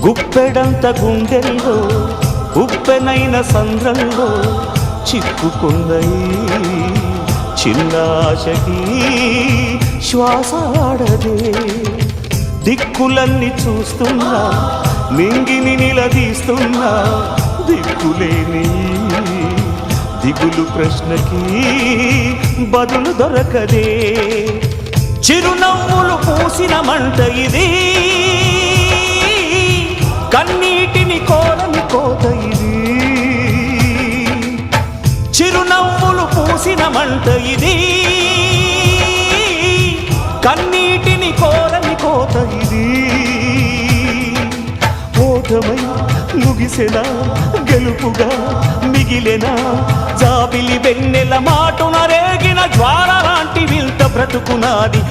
గుప్పెడంత గుండెల్లో ఉప్పెనైన సంద్రంలో చిక్కుకున్నయి చిన్నాశకి శ్వాసాడదే దిక్కులన్నీ చూస్తున్నా నింగిని నిలదీస్తున్నా దిక్కులేని దిగులు ప్రశ్నకి బదులు దొరకదే చిరునవ్వులు పూసిన మంట ఇది కన్నీటిని కోరని కోత ఇది చిరునవ్వులు పూసిన మంట ఇది కన్నీటిని కోరని కోత ఇది ఓటమై ముగిసెనా గెలుపుగా మిగిలెనా జాబిలి వెన్నెల మాటున రేగిన జ్వాల లాంటి వింత బ్రతుకునాది